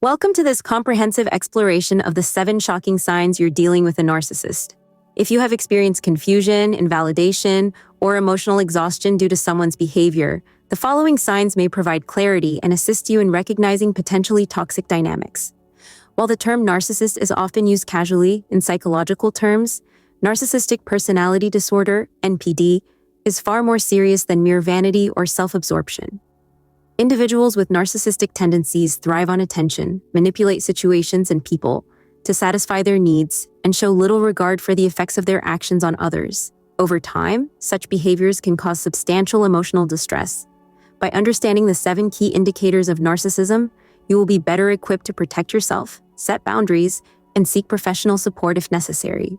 Welcome to this comprehensive exploration of the 7 shocking signs you're dealing with a narcissist. If you have experienced confusion, invalidation, or emotional exhaustion due to someone's behavior, the following signs may provide clarity and assist you in recognizing potentially toxic dynamics. While the term narcissist is often used casually in psychological terms, narcissistic personality disorder, NPD, is far more serious than mere vanity or self-absorption. Individuals with narcissistic tendencies thrive on attention, manipulate situations and people to satisfy their needs, and show little regard for the effects of their actions on others. Over time, such behaviors can cause substantial emotional distress. By understanding the 7 key indicators of narcissism, you will be better equipped to protect yourself, set boundaries, and seek professional support if necessary.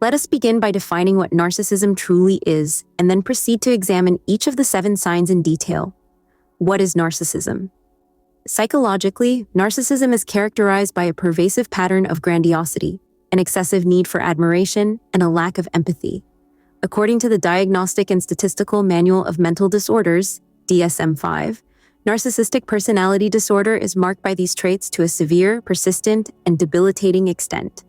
Let us begin by defining what narcissism truly is, and then proceed to examine each of the 7 signs in detail. What is narcissism? Psychologically, narcissism is characterized by a pervasive pattern of grandiosity, an excessive need for admiration, and a lack of empathy. According to the Diagnostic and Statistical Manual of Mental Disorders, DSM-5, narcissistic personality disorder is marked by these traits to a severe, persistent, and debilitating extent.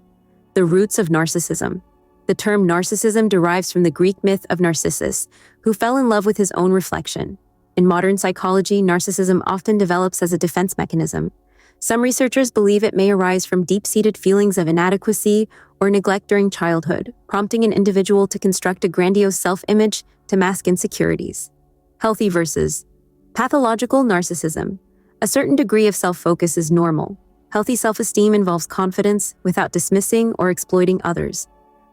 The roots of narcissism. The term narcissism derives from the Greek myth of Narcissus, who fell in love with his own reflection. In modern psychology, narcissism often develops as a defense mechanism. Some researchers believe it may arise from deep-seated feelings of inadequacy or neglect during childhood, prompting an individual to construct a grandiose self-image to mask insecurities. Healthy versus pathological narcissism. A certain degree of self-focus is normal. Healthy self-esteem involves confidence without dismissing or exploiting others.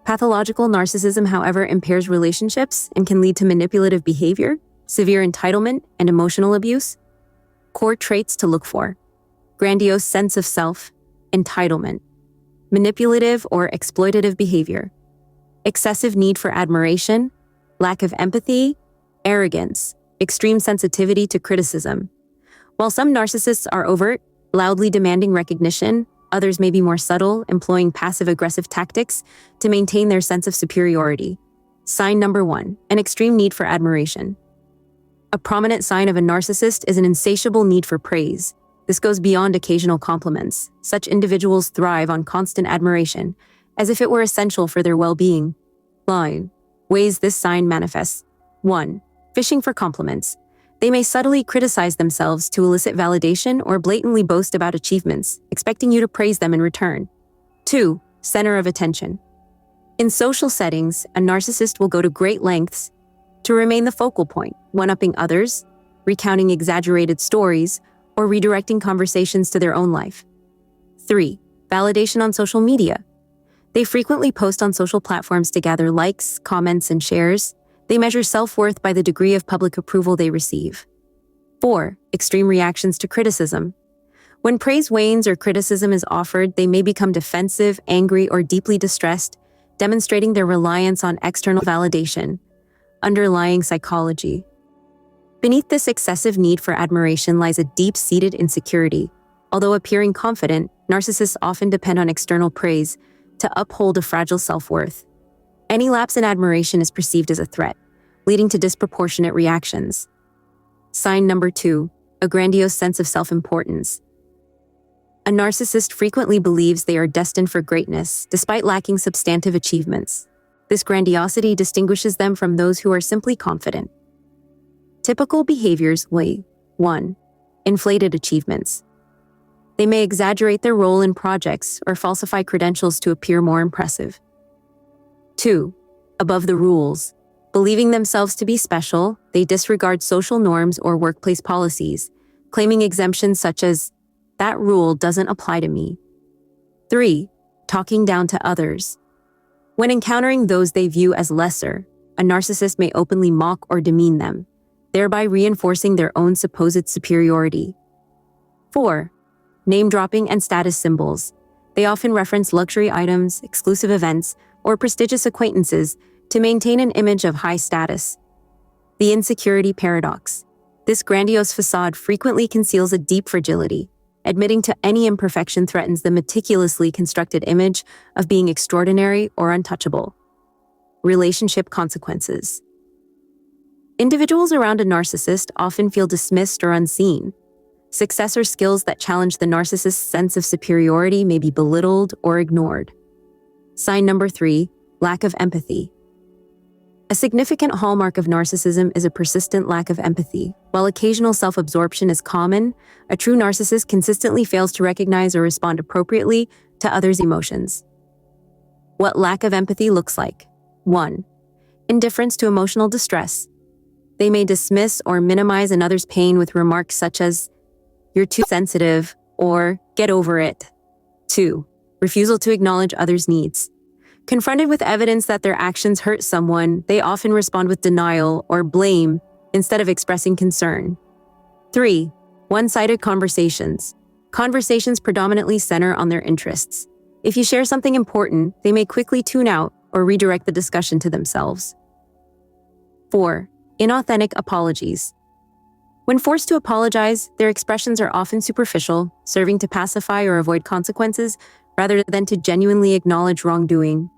Pathological narcissism, however, impairs relationships and can lead to manipulative behavior, severe entitlement, and emotional abuse. Core traits to look for: grandiose sense of self, entitlement, manipulative or exploitative behavior, excessive need for admiration, lack of empathy, arrogance, extreme sensitivity to criticism. While some narcissists are overt, loudly demanding recognition, others may be more subtle, employing passive-aggressive tactics to maintain their sense of superiority. Sign number 1, an extreme need for admiration. A prominent sign of a narcissist is an insatiable need for praise. This goes beyond occasional compliments. Such individuals thrive on constant admiration, as if it were essential for their well-being. Ways this sign manifests. 1. Fishing for compliments. They may subtly criticize themselves to elicit validation or blatantly boast about achievements, expecting you to praise them in return. 2. Center of attention. In social settings, a narcissist will go to great lengths to remain the focal point, one-upping others, recounting exaggerated stories, or redirecting conversations to their own life. 3. Validation on social media. They frequently post on social platforms to gather likes, comments, and shares. They measure self-worth by the degree of public approval they receive. 4. Extreme reactions to criticism. When praise wanes or criticism is offered, they may become defensive, angry, or deeply distressed, demonstrating their reliance on external validation. Underlying psychology. Beneath this excessive need for admiration lies a deep-seated insecurity. Although appearing confident, narcissists often depend on external praise to uphold a fragile self-worth. Any lapse in admiration is perceived as a threat, leading to disproportionate reactions. Sign number 2, a grandiose sense of self-importance. A narcissist frequently believes they are destined for greatness, despite lacking substantive achievements. This grandiosity distinguishes them from those who are simply confident. Typical behaviors. 1. Inflated achievements. They may exaggerate their role in projects or falsify credentials to appear more impressive. 2. Above the rules. Believing themselves to be special, they disregard social norms or workplace policies, claiming exemptions such as, "That rule doesn't apply to me." 3. Talking down to others. When encountering those they view as lesser, a narcissist may openly mock or demean them, thereby reinforcing their own supposed superiority. 4. Name-dropping and status symbols. They often reference luxury items, exclusive events, or prestigious acquaintances to maintain an image of high status. The insecurity paradox. This grandiose facade frequently conceals a deep fragility. Admitting to any imperfection threatens the meticulously constructed image of being extraordinary or untouchable. Relationship consequences. Individuals around a narcissist often feel dismissed or unseen. Success or skills that challenge the narcissist's sense of superiority may be belittled or ignored. Sign number 3, lack of empathy. A significant hallmark of narcissism is a persistent lack of empathy. While occasional self-absorption is common, a true narcissist consistently fails to recognize or respond appropriately to others' emotions. What lack of empathy looks like. 1. Indifference to emotional distress. They may dismiss or minimize another's pain with remarks such as, "You're too sensitive," or "Get over it." 2. Refusal to acknowledge others' needs. Confronted with evidence that their actions hurt someone, they often respond with denial or blame instead of expressing concern. 3. One-sided conversations. Conversations predominantly center on their interests. If you share something important, they may quickly tune out or redirect the discussion to themselves. 4. Inauthentic apologies. When forced to apologize, their expressions are often superficial, serving to pacify or avoid consequences rather than to genuinely acknowledge wrongdoing.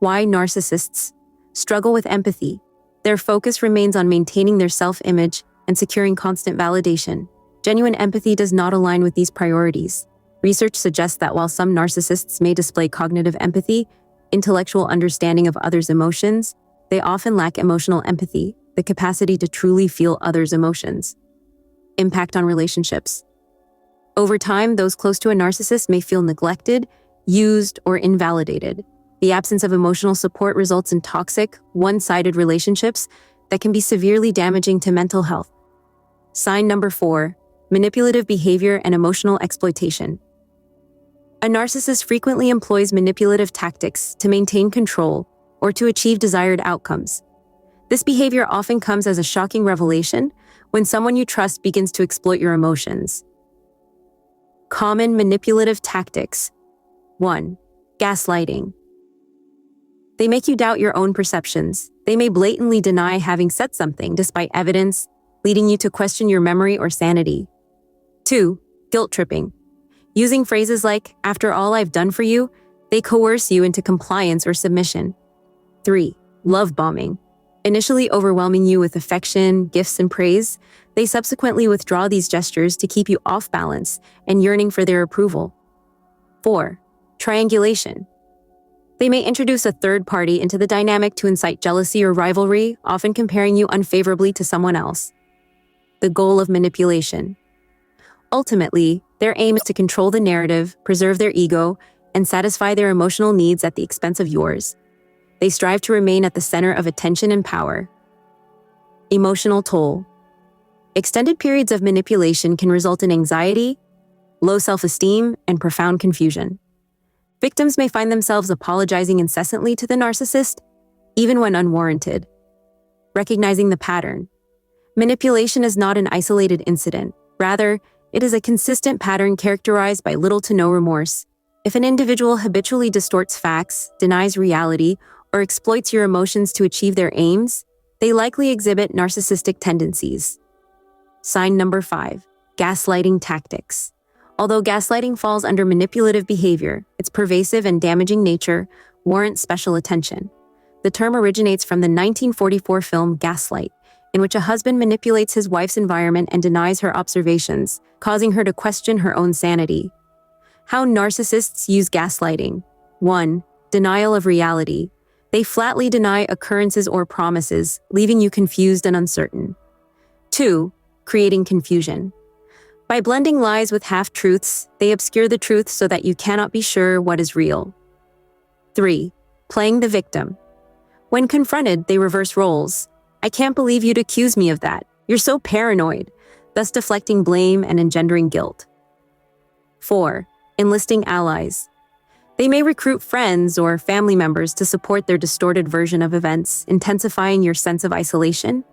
Why narcissists struggle with empathy? Their focus remains on maintaining their self-image and securing constant validation. Genuine empathy does not align with these priorities. Research suggests that while some narcissists may display cognitive empathy, intellectual understanding of others' emotions, they often lack emotional empathy, the capacity to truly feel others' emotions. Impact on relationships. Over time, those close to a narcissist may feel neglected, used, or invalidated. The absence of emotional support results in toxic, one-sided relationships that can be severely damaging to mental health. Sign number 4, manipulative behavior and emotional exploitation. A narcissist frequently employs manipulative tactics to maintain control or to achieve desired outcomes. This behavior often comes as a shocking revelation when someone you trust begins to exploit your emotions. Common manipulative tactics. 1. Gaslighting. They make you doubt your own perceptions. They may blatantly deny having said something despite evidence, leading you to question your memory or sanity. 2. Guilt tripping. Using phrases like, "After all I've done for you," they coerce you into compliance or submission. 3. Love bombing. Initially overwhelming you with affection, gifts, and praise, they subsequently withdraw these gestures to keep you off balance and yearning for their approval. 4. Triangulation. They may introduce a third party into the dynamic to incite jealousy or rivalry, often comparing you unfavorably to someone else. The goal of manipulation. Ultimately, their aim is to control the narrative, preserve their ego, and satisfy their emotional needs at the expense of yours. They strive to remain at the center of attention and power. Emotional toll. Extended periods of manipulation can result in anxiety, low self-esteem, and profound confusion. Victims may find themselves apologizing incessantly to the narcissist, even when unwarranted. Recognizing the pattern. Manipulation is not an isolated incident. Rather, it is a consistent pattern characterized by little to no remorse. If an individual habitually distorts facts, denies reality, or exploits your emotions to achieve their aims, they likely exhibit narcissistic tendencies. Sign number 5, gaslighting tactics. Although gaslighting falls under manipulative behavior, its pervasive and damaging nature warrants special attention. The term originates from the 1944 film Gaslight, in which a husband manipulates his wife's environment and denies her observations, causing her to question her own sanity. How narcissists use gaslighting. 1. Denial of reality. They flatly deny occurrences or promises, leaving you confused and uncertain. 2. Creating confusion. By blending lies with half-truths, they obscure the truth so that you cannot be sure what is real. 3. Playing the victim. When confronted, they reverse roles. "I can't believe you'd accuse me of that. You're so paranoid," thus deflecting blame and engendering guilt. 4. Enlisting allies. They may recruit friends or family members to support their distorted version of events, intensifying your sense of isolation.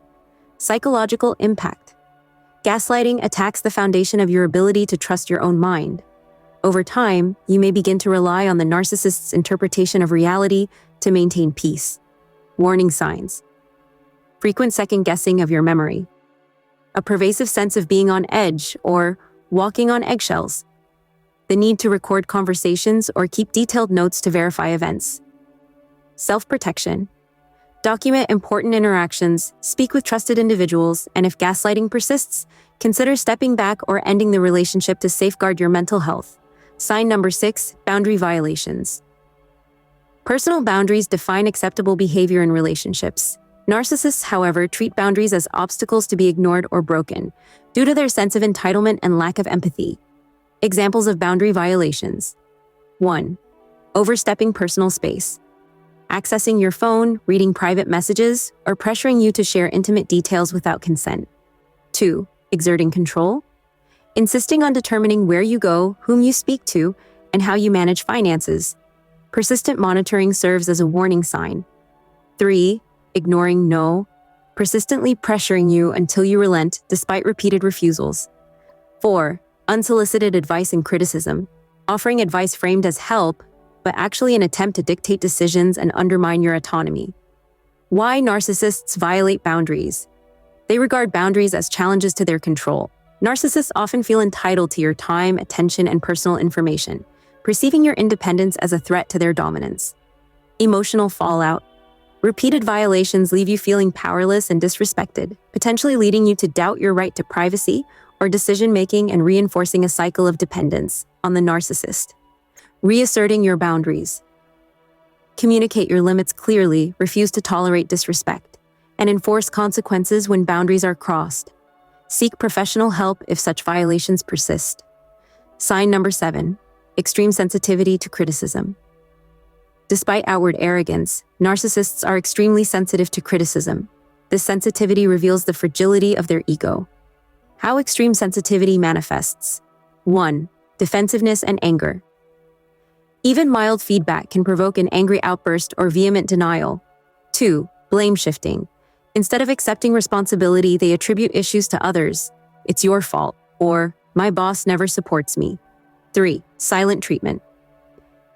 Psychological impact. Gaslighting attacks the foundation of your ability to trust your own mind. Over time, you may begin to rely on the narcissist's interpretation of reality to maintain peace. Warning signs. Frequent second-guessing of your memory. A pervasive sense of being on edge or walking on eggshells. The need to record conversations or keep detailed notes to verify events. Self-protection. Document important interactions, speak with trusted individuals, and if gaslighting persists, consider stepping back or ending the relationship to safeguard your mental health. Sign number 6, boundary violations. Personal boundaries define acceptable behavior in relationships. Narcissists, however, treat boundaries as obstacles to be ignored or broken, due to their sense of entitlement and lack of empathy. Examples of boundary violations. 1. Overstepping personal space. Accessing your phone, reading private messages, or pressuring you to share intimate details without consent. 2. Exerting control. Insisting on determining where you go, whom you speak to, and how you manage finances. Persistent monitoring serves as a warning sign. 3. Ignoring no. Persistently pressuring you until you relent despite repeated refusals. 4. Unsolicited advice and criticism. Offering advice framed as help, but actually an attempt to dictate decisions and undermine your autonomy. Why narcissists violate boundaries? They regard boundaries as challenges to their control. Narcissists often feel entitled to your time, attention, and personal information, perceiving your independence as a threat to their dominance. Emotional fallout. Repeated violations leave you feeling powerless and disrespected, potentially leading you to doubt your right to privacy or decision-making and reinforcing a cycle of dependence on the narcissist. Reasserting your boundaries. Communicate your limits clearly, refuse to tolerate disrespect, and enforce consequences when boundaries are crossed. Seek professional help if such violations persist. Sign number 7, extreme sensitivity to criticism. Despite outward arrogance, narcissists are extremely sensitive to criticism. This sensitivity reveals the fragility of their ego. How extreme sensitivity manifests. 1. Defensiveness and anger. Even mild feedback can provoke an angry outburst or vehement denial. 2. Blame shifting. Instead of accepting responsibility, they attribute issues to others. It's your fault, or my boss never supports me. 3. Silent treatment.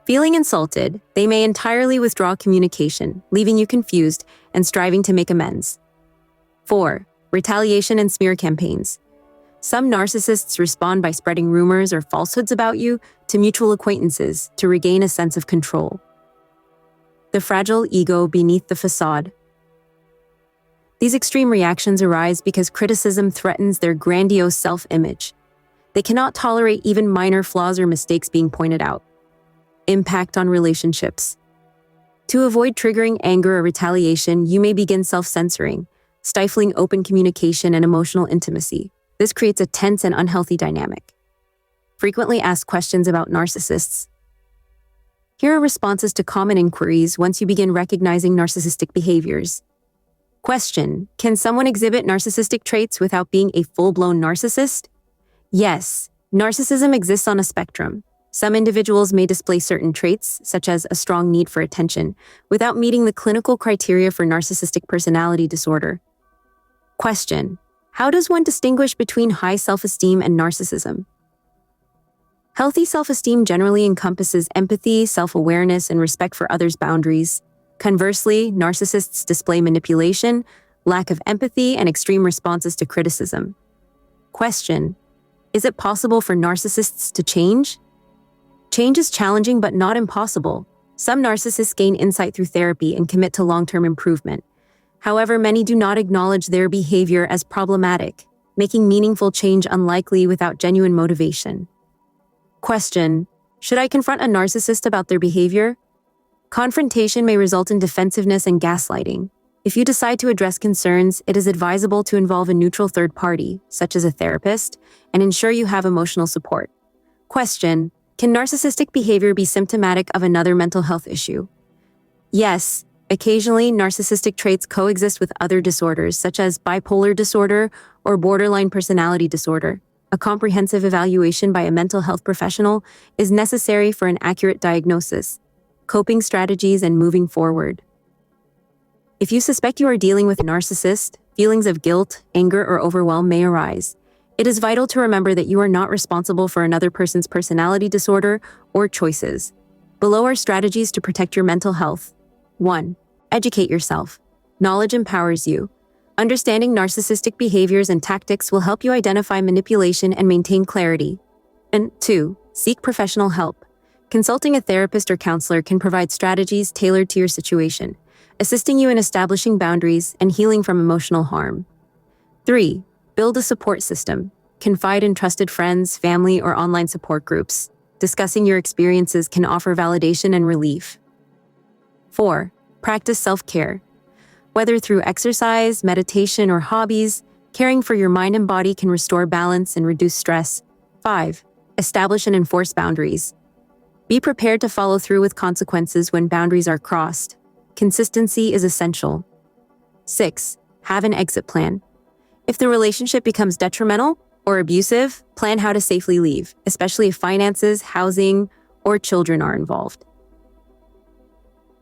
Feeling insulted, they may entirely withdraw communication, leaving you confused and striving to make amends. 4. Retaliation and smear campaigns. Some narcissists respond by spreading rumors or falsehoods about you to mutual acquaintances to regain a sense of control. The fragile ego beneath the facade. These extreme reactions arise because criticism threatens their grandiose self-image. They cannot tolerate even minor flaws or mistakes being pointed out. Impact on relationships. To avoid triggering anger or retaliation, you may begin self-censoring, stifling open communication and emotional intimacy. This creates a tense and unhealthy dynamic. Frequently asked questions about narcissists. Here are responses to common inquiries once you begin recognizing narcissistic behaviors. Question: can someone exhibit narcissistic traits without being a full-blown narcissist? Yes, narcissism exists on a spectrum. Some individuals may display certain traits, such as a strong need for attention, without meeting the clinical criteria for narcissistic personality disorder. Question: how does one distinguish between high self-esteem and narcissism? Healthy self-esteem generally encompasses empathy, self-awareness, and respect for others' boundaries. Conversely, narcissists display manipulation, lack of empathy, and extreme responses to criticism. Question: is it possible for narcissists to change? Change is challenging but not impossible. Some narcissists gain insight through therapy and commit to long-term improvement. However, many do not acknowledge their behavior as problematic, making meaningful change unlikely without genuine motivation. Question: should I confront a narcissist about their behavior? Confrontation may result in defensiveness and gaslighting. If you decide to address concerns, it is advisable to involve a neutral third party, such as a therapist, and ensure you have emotional support. Question: can narcissistic behavior be symptomatic of another mental health issue? Yes, occasionally narcissistic traits coexist with other disorders such as bipolar disorder or borderline personality disorder. A comprehensive evaluation by a mental health professional is necessary for an accurate diagnosis, coping strategies, and moving forward. If you suspect you are dealing with a narcissist, feelings of guilt, anger, or overwhelm may arise. It is vital to remember that you are not responsible for another person's personality disorder or choices. Below are strategies to protect your mental health. 1. Educate yourself. Knowledge empowers you. Understanding narcissistic behaviors and tactics will help you identify manipulation and maintain clarity. And 2. Seek professional help. Consulting a therapist or counselor can provide strategies tailored to your situation, assisting you in establishing boundaries and healing from emotional harm. 3. Build a support system. Confide in trusted friends, family, or online support groups. Discussing your experiences can offer validation and relief. 4. Practice self-care. Whether through exercise, meditation, or hobbies, caring for your mind and body can restore balance and reduce stress. 5. Establish and enforce boundaries. Be prepared to follow through with consequences when boundaries are crossed. Consistency is essential. 6. Have an exit plan. If the relationship becomes detrimental or abusive, plan how to safely leave, especially if finances, housing, or children are involved.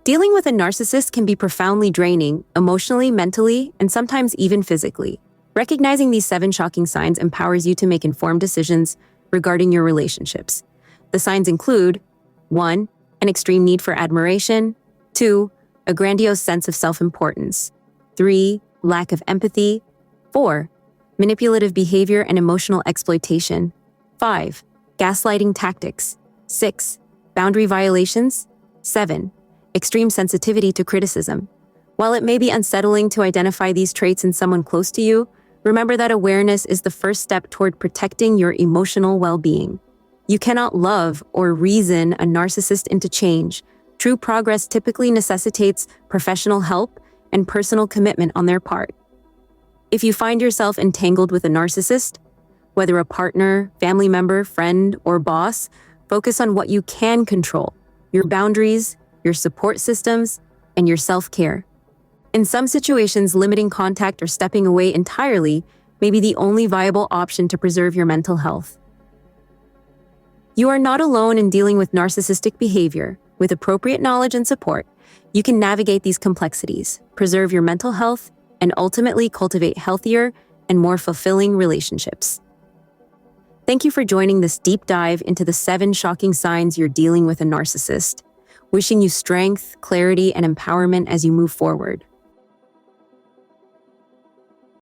Dealing with a narcissist can be profoundly draining, emotionally, mentally, and sometimes even physically. Recognizing these 7 shocking signs empowers you to make informed decisions regarding your relationships. The signs include 1. An extreme need for admiration. 2. A grandiose sense of self-importance. 3. Lack of empathy. 4. Manipulative behavior and emotional exploitation. 5. Gaslighting tactics. 6. Boundary violations. 7. Extreme sensitivity to criticism. While it may be unsettling to identify these traits in someone close to you, remember that awareness is the first step toward protecting your emotional well-being. You cannot love or reason a narcissist into change. True progress typically necessitates professional help and personal commitment on their part. If you find yourself entangled with a narcissist, whether a partner, family member, friend, or boss, focus on what you can control: your boundaries, your support systems, and your self-care. In some situations, limiting contact or stepping away entirely may be the only viable option to preserve your mental health. You are not alone in dealing with narcissistic behavior. With appropriate knowledge and support, you can navigate these complexities, preserve your mental health, and ultimately cultivate healthier and more fulfilling relationships. Thank you for joining this deep dive into the 7 shocking signs you're dealing with a narcissist. Wishing you strength, clarity, and empowerment as you move forward.